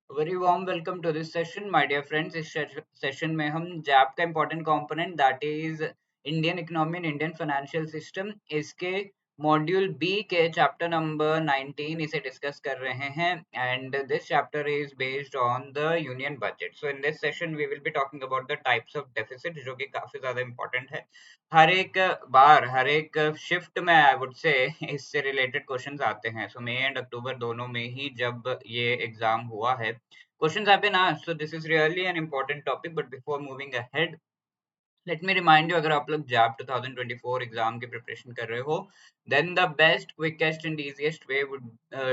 Very warm welcome to this session my dear friends. इस session में हम जैप का important component that is Indian economy and Indian financial system, इसके module B के chapter number 19 इसे डिस्कस कर रहे हैं and this chapter is based on the union budget. So in this session we will be talking about the types of deficit, जो कि काफी ज्यादा इंपॉर्टेंट है। हर एक शिफ्ट में आई वुड से इससे रिलेटेड क्वेश्चंस आते हैं। सो मई एंड अक्टूबर दोनों में ही जब ये एग्जाम हुआ है, questions have been asked. So this is really an important topic. But before moving ahead, let me remind you, अगर आप लोग जैप 2024 एग्जाम की प्रिपरेशन कर रहे हो, then the best, quickest and easiest way would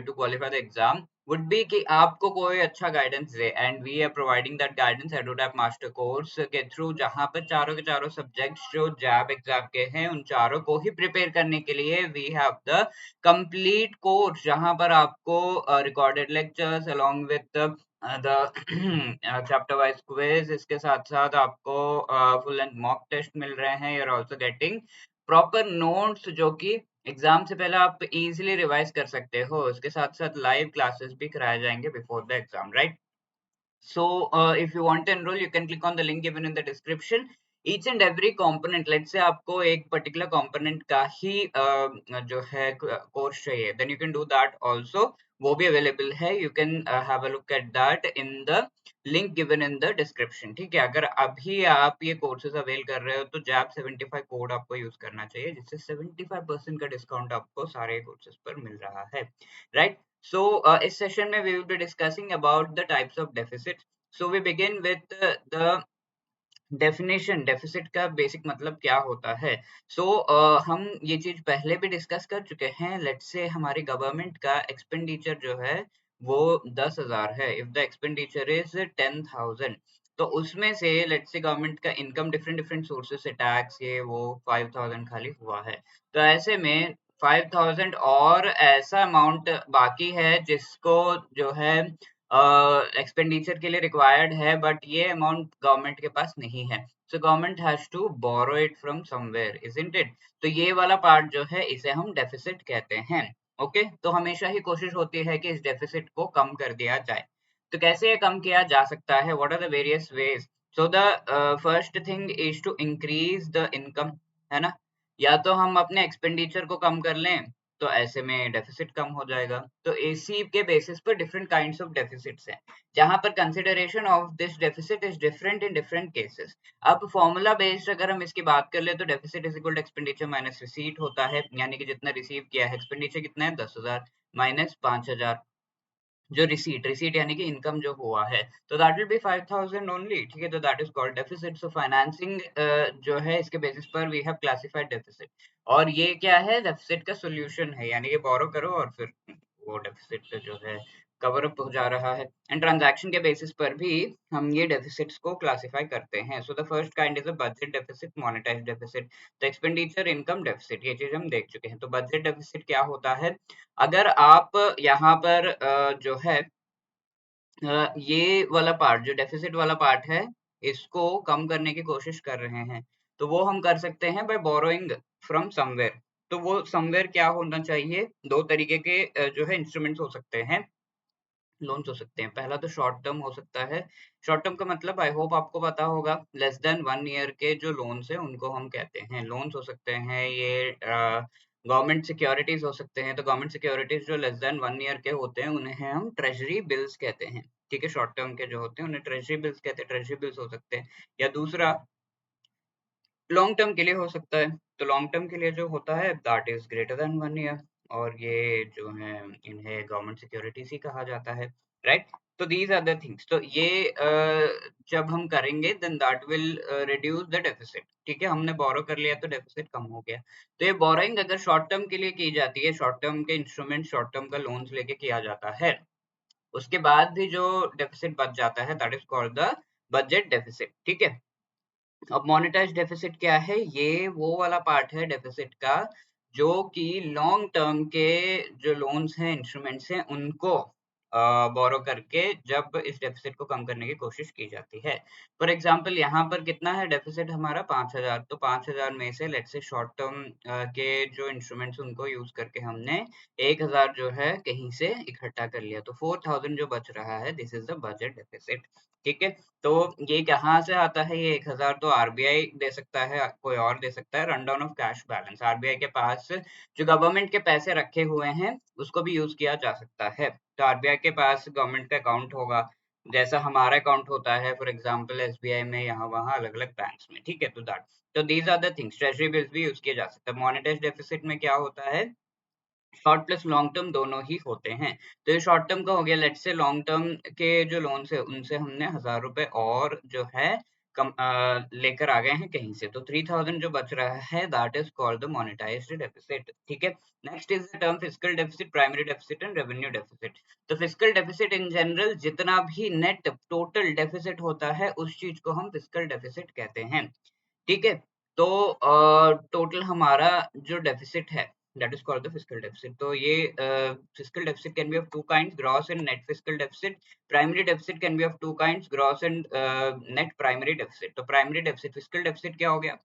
to qualify the exam would be कि आपको कोई अच्छा गाइडेंस दे, and we are providing that guidance Edutap master course के थ्रू, जहां पर चारों के चारों सब्जेक्ट्स जो जैप एग्जाम के हैं उन चारों को ही प्रिपेयर करने के लिए we have the complete course, जहां पर आपको recorded lectures along with the chapter wise quiz, इसके साथ साथ आपको फुल एंड मॉक टेस्ट मिल रहे हैं। You're also getting proper notes, जो कि एग्जाम से पहले आप इजीली रिवाइज कर सकते हो। इसके साथ साथ लाइव क्लासेस भी कराए जाएंगे before the exam, right? So, if you want to enroll, you can click on the link given in the description. Each and every component, let's say आपको एक particular component का ही जो है कोर्स चाहिए, then you can do that also. वो भी available है, you can have a look at that in the link given in the description. ठीक है, अगर अभी आप ये कोर्सेज अवेल कर रहे हो तो जैप 75 कोड आपको यूज करना चाहिए, जिससे 75% का डिस्काउंट आपको सारे कोर्सेज पर मिल रहा है, राइट? So, इस सेशन में we will be discussing about the types of deficit. So, we begin with the definition. Deficit का बेसिक मतलब क्या होता है? सो हम ये चीज पहले भी डिस्कस कर चुके हैं। लेट्स से हमारी गवर्नमेंट का एक्सपेंडिचर जो है वो 10,000 है। इफ द एक्सपेंडिचर इज 10,000, तो उसमें से लेट्स से गवर्नमेंट का इनकम डिफरेंट डिफरेंट सोर्सेज से, टैक्स ये वो 5,000 खाली हुआ है। तो ऐसे में 5,000 और ऐसा अमाउंट बाकी है जिसको जो है एक्सपेंडिचर के लिए रिक्वायर्ड है, बट ये अमाउंट गवर्नमेंट के पास नहीं है। सो government has to borrow it from somewhere, isn't it? तो ये वाला पार्ट जो है इसे हम डेफिसिट कहते हैं। ओके, तो हमेशा ही कोशिश होती है कि इस डेफिसिट को कम कर दिया जाए। तो कैसे ये कम किया जा सकता है? What are the various ways? So the first thing is to increase the income, है ना? या तो हम अपने एक्सपेंडिचर को कम कर लें, तो ऐसे में डेफिसिट कम हो जाएगा। तो एसी के बेसिस पर डिफरेंट काइंड्स ऑफ डेफिसिट्स हैं, जहां पर consideration of this deficit is different in different cases. अब फॉर्मूला बेस्ड अगर हम इसकी बात कर ले, तो deficit is equal to expenditure minus receipt होता है, यानी कि जितना रिसीव किया है, एक्सपेंडिचर कितना है 10,000 माइनस 5,000, जो रिसीट रिसीट यानी कि इनकम जो हुआ है, तो दैट विल बी 5,000 ओनली। ठीक है, तो that is called deficit. So financing जो है इसके बेसिस पर वी हैव क्लासिफाइड डेफिसिट। और ये क्या है? डेफिसिट का सॉल्यूशन है, यानी कि बोरो करो और फिर वो डेफिसिट जो है कवर अप हो जा रहा है। एंड ट्रांजैक्शन के बेसिस पर भी हम ये डेफिसिट्स को क्लासिफाई करते हैं। सो the first kind is a budget deficit, monetised deficit, तो एक्सपेंडिचर इनकम डेफिसिट, ये चीज हम देख चुके हैं। तो बजट डेफिसिट क्या होता है? अगर आप यहाँ पर जो है ये वाला पार्ट, जो डेफिसिट वाला पार्ट है, इसको कम करने की कोशिश कर रहे हैं, तो वो हम कर सकते हैं बाय बोरोइंग फ्रॉम समवेयर। तो वो समवेयर क्या होना चाहिए? दो तरीके के जो है इंस्ट्रूमेंट्स हो सकते हैं, लोन्स हो सकते हैं। पहला तो शॉर्ट टर्म हो सकता है। शॉर्ट टर्म का मतलब आई होप आपको पता होगा, लेस देन 1 ईयर के जो लोन्स हैं उनको हम कहते हैं लोन्स हो सकते हैं। ये गवर्नमेंट सिक्योरिटीज हो सकते हैं। तो गवर्नमेंट सिक्योरिटीज जो लेस देन 1 ईयर के होते हैं उन्हें हम ट्रेजरी बिल्स कहते हैं। ठीक है, शॉर्ट टर्म के जो होते हैं उन्हें ट्रेजरी बिल्स कहते हैं। ट्रेजरी बिल्स हो सकते हैं। या दूसरा लॉन्ग टर्म के लिए हो सकता है। तो लॉन्ग टर्म के लिए जो होता है that is greater than 1 year, और ये जो है इन्हें गवर्नमेंट सिक्योरिटीज ही कहा जाता है, राइट? तो दीज आर द थिंग्स। तो ये जब हम करेंगे then that will reduce the deficit. ठीक है, हमने बोरो कर लिया तो डेफिसिट कम हो गया। तो ये बोरोइंग अगर शॉर्ट टर्म के लिए की जाती है, शॉर्ट टर्म के इंस्ट्रूमेंट, शॉर्ट टर्म का लोन्स लेके किया जाता है, उसके बाद भी जो डेफिसिट बच जाता है that is called the budget deficit. ठीक है, अब मोनेटाइज्ड डेफिसिट क्या है? ये वो वाला पार्ट है डेफिसिट का जो कि लॉन्ग टर्म के जो लोन्स हैं, इंस्ट्रूमेंट्स हैं, उनको बोरो करके जब इस डेफिसिट को कम करने की कोशिश की जाती है। फॉर एग्जांपल यहाँ पर कितना है डेफिसिट हमारा 5000, तो 5000 में से लेट्स से शॉर्ट टर्म के जो इंस्ट्रूमेंट्स उनको यूज करके हमने 1000 जो है कहीं से इकट्ठा कर लिया, तो 4000 जो बच रहा है this is the budget deficit. ठीक है, तो ये कहाँ से आता है? ये 1000 तो आरबीआई दे सकता है, कोई और दे सकता है, run down of cash balance. RBI के पास जो गवर्नमेंट के पैसे रखे हुए हैं उसको भी यूज किया जा सकता है। तो आरबीआई के पास गवर्नमेंट का अकाउंट होगा, जैसा हमारा अकाउंट होता है फॉर एग्जांपल एसबीआई में, यहाँ वहाँ अलग अलग बैंक्स में। ठीक है, तो दैट, तो these are the things. Treasury bills भी यूज किया जा सकता है। मॉनेटाइज डेफिसिट में क्या होता है? शॉर्ट प्लस लॉन्ग टर्म दोनों ही होते हैं। तो ये शॉर्ट टर्म का हो गया। लेट्स से लॉन्ग टर्म के जो लोन्स है उनसे हमने 1000 रुपए और जो है कम लेकर आ गए हैं कहीं से, तो 3000 जो बच रहा है that is called the monetised deficit. ठीक है, next is the term fiscal deficit, primary deficit and revenue deficit. तो फिस्कल डेफिसिट इन जनरल जितना भी नेट टोटल डेफिसिट होता है उस चीज को हम फिस्कल डेफिसिट कहते हैं। ठीक है, तो टोटल हमारा जो डेफिसिट है that is called the fiscal deficit. तो ये fiscal deficit can be of two kinds, gross and net fiscal deficit. Primary deficit can be of two kinds, gross and net primary deficit. तो primary deficit, fiscal deficit क्या हो गया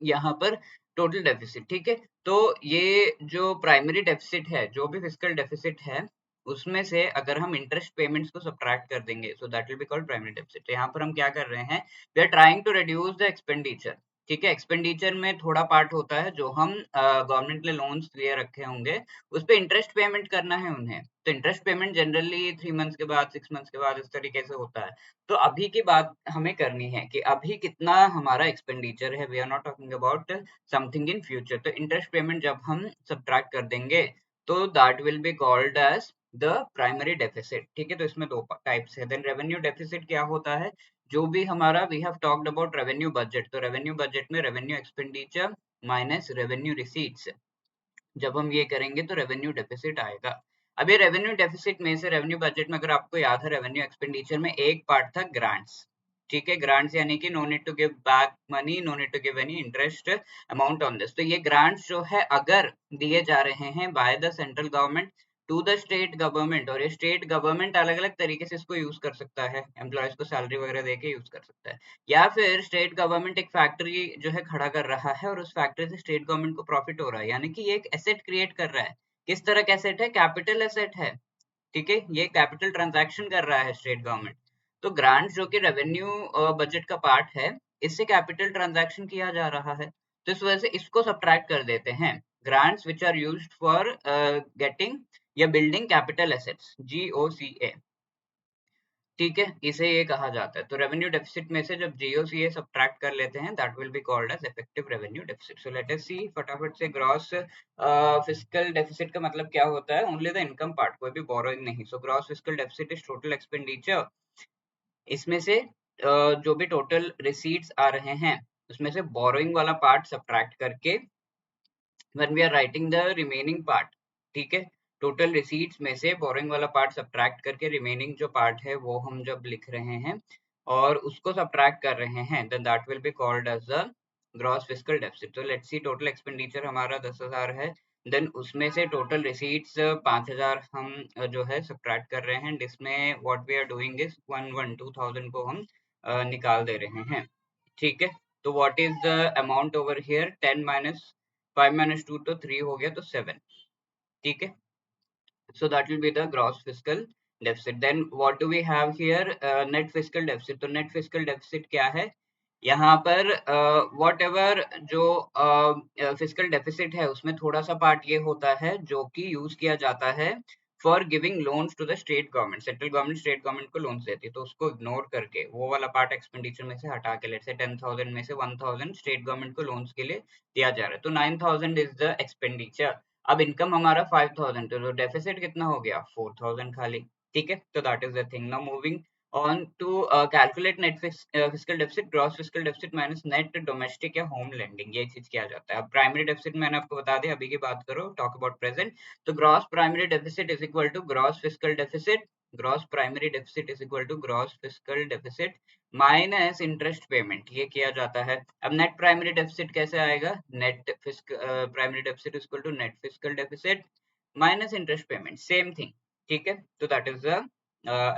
यहाँ पर? Total deficit. ठीक है, तो ये जो प्राइमरी डेफिसिट है, जो भी फिस्कल डेफिसिट है, उसमें से अगर हम इंटरेस्ट पेमेंट्स को सब्ट्रैक्ट कर देंगे so that will be called primary deficit. तो यहाँ पर हम क्या कर रहे हैं? We are trying to reduce the expenditure. ठीक है, एक्सपेंडिचर में थोड़ा पार्ट होता है जो हम गवर्नमेंट ने लोन्स लिए रखे होंगे, उस पे इंटरेस्ट पेमेंट करना है उन्हें। तो इंटरेस्ट पेमेंट जनरली 3 मंथ्स के बाद, 6 मंथ्स के बाद इस तरीके से होता है। तो अभी की बात हमें करनी है कि अभी कितना हमारा एक्सपेंडिचर है। We are not talking about something in future. तो इंटरेस्ट पेमेंट जब हम सब्ट्रैक्ट कर देंगे तो that will be called as the primary deficit. ठीक है, तो इसमें दो टाइप्स है। देन रेवेन्यू डेफिसिट क्या होता है? जो भी हमारा, we have talked about revenue budget, तो रेवेन्यू बजट में revenue expenditure minus revenue receipts, जब हम ये करेंगे तो रेवेन्यू डेफिसिट आएगा। अब ये रेवेन्यू डेफिसिट में से रेवेन्यू बजट में अगर आपको याद है रेवेन्यू एक्सपेंडिचर में एक पार्ट था ग्रांट्स। ठीक है, ग्रांट्स यानी कि no need to give back money, no need to give any interest amount on this. तो ये ग्रांट्स जो है अगर दिए जा रहे हैं by the central government to the state government, और ये स्टेट गवर्नमेंट अलग अलग तरीके से इसको यूज कर सकता है, एम्प्लॉयज को सैलरी वगैरह देके यूज कर सकता है, या फिर स्टेट गवर्नमेंट एक फैक्ट्री जो है खड़ा कर रहा है और उस फैक्ट्री से स्टेट गवर्नमेंट को प्रॉफिट हो रहा है, यानी कि ये एक एसेट क्रिएट कर रहा है। किस तरह का एसेट है? कैपिटल एसेट है। ठीक है, ये कैपिटल ट्रांजैक्शन कर रहा है स्टेट गवर्नमेंट। तो ग्रांट जो कि रेवेन्यू बजट का पार्ट है, इससे कैपिटल ट्रांजैक्शन किया जा रहा है, तो इस वजह से इसको सब्ट्रैक्ट कर देते हैं। Grants which are used for getting या बिल्डिंग कैपिटल एसेट्स, GOCA। ठीक है, इसे ये कहा जाता है। तो रेवेन्यू डेफिसिट में से जब जीओसीए सब्ट्रैक्ट कर लेते हैं that will be called as effective revenue deficit. So let us see फटाफट से ग्रॉस फिस्कल डेफिसिट का मतलब क्या होता है? ओनली द इनकम पार्ट, कोई भी बोरोइंग नहीं। So gross fiscal deficit is total expenditure, इसमें से जो भी टोटल रिसीट्स आ रहे हैं उसमें से बोरोइंग वाला पार्ट सब्ट्रैक्ट करके when we are writing the remaining part। ठीक है, टोटल रिसीट्स में से बोरिंग वाला पार्ट सब्ट्रैक्ट करके रिमेनिंग जो पार्ट है वो हम जब लिख रहे हैं और उसको सब्ट्रैक्ट कर रहे हैं then that will be called as the gross fiscal deficit। तो लेट्स सी टोटल एक्सपेंडिचर हमारा 10,000 है, देन उसमें से टोटल रिसीट्स 5,000 हम जो है सब्ट्रैक्ट कर रहे हैं, जिसमें what we are doing is 2,000 को हम निकाल दे रहे हैं। ठीक है, तो what is the amount over here? 10 minus 5 minus 2 तो 3 हो गया, तो 7। ठीक है, so that will be the gross fiscal deficit। Then what do we have here? Net fiscal deficit। तो net fiscal deficit क्या है? यहाँ पर वॉट एवर जो फिजिकल डेफिसिट है उसमें थोड़ा सा पार्ट ये होता है जो कि यूज किया जाता है for giving loans to the state government. Central government state government को लोन्स देती है, तो उसको इग्नोर करके वो वाला पार्ट एक्सपेंडिचर में से हटा के, लेट्स से 10,000 में से 1,000 स्टेट गवर्नमेंट को लोन्स के लिए दिया जा रहा है, तो 9,000 इज द एक्सपेंडिचर। अब इनकम हमारा 5,000, तो डेफिसिट कितना हो गया? 4,000 खाली। ठीक है, तो that is the thing. Now moving on to calculate net fiscal deficit, gross fiscal deficit minus net domestic या home lending, ये चीज किया जाता है। अब प्राइमरी डेफिसिट मैंने आपको बता दिया, अभी की बात करो, टॉक अबाउट प्रेजेंट। तो gross primary deficit is equal to gross fiscal deficit, gross primary deficit is equal to gross fiscal deficit minus interest payment, ये किया जाता है। अब नेट प्राइमरी डेफिसिट कैसे आएगा? Net primary deficit is equal to net fiscal deficit minus interest payment, same thing. ठीक है, तो that is the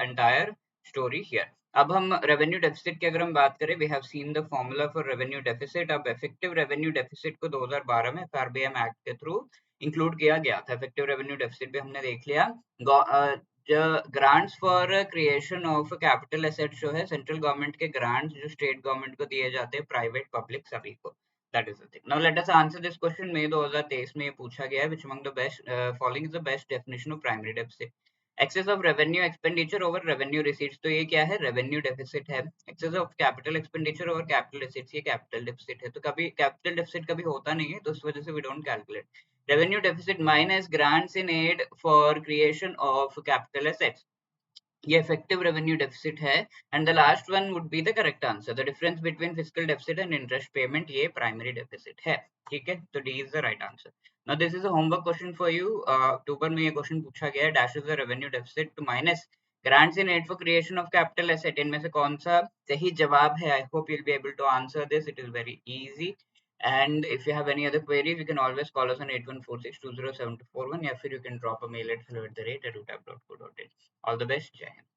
entire story here. अब हम रेवेन्यू डेफिसिट की अगर हम बात करें, we have seen the formula for revenue deficit. अब इफेक्टिव रेवेन्यू डेफिसिट को 2012 में एफआरबीएम एक्ट के थ्रू इंक्लूड किया गया था। इफेक्टिव रेवेन्यू डेफिसिट भी हमने देख लिया। जो grants for creation of capital asset जो है, सेंट्रल गवर्नमेंट के ग्रांट्स जो स्टेट गवर्नमेंट को दिए जाते हैं, प्राइवेट पब्लिक सभी को, that is the thing. Now let us answer this question. में 2023 में ये पूछा गया है, which among the best following is the best definition of primary deficit. Excess of revenue expenditure over revenue receipts, तो ये क्या है, रेवेन्यू डेफिसिट है। Access of capital expenditure over capital receipts, ये कैपिटल डेफिसिट है। तो कभी कैपिटल डेफिसिट कभी होता नहीं है, तो उस वजह से we don't calculate. Revenue deficit minus grants in aid for creation of capital assets, ये इफेक्टिव रेवेन्यू डेफिसिट है। And the last one would be the correct answer, the difference between fiscal deficit and interest payment, ये primary deficit है। ठीक है, तो D is the right answer. Now this is a homework question for you. अक्टूबर में ये question पूछा गया है, dash is the revenue deficit two minus grants in aid for creation of capital asset, इनमें से कौन सा सही जवाब है? I hope you will be able to answer this, it is very easy. And if you have any other queries, you can always call us on 8146207241, या फिर you can drop a mail at hello@routab.co.in. All the best. Jai Hind.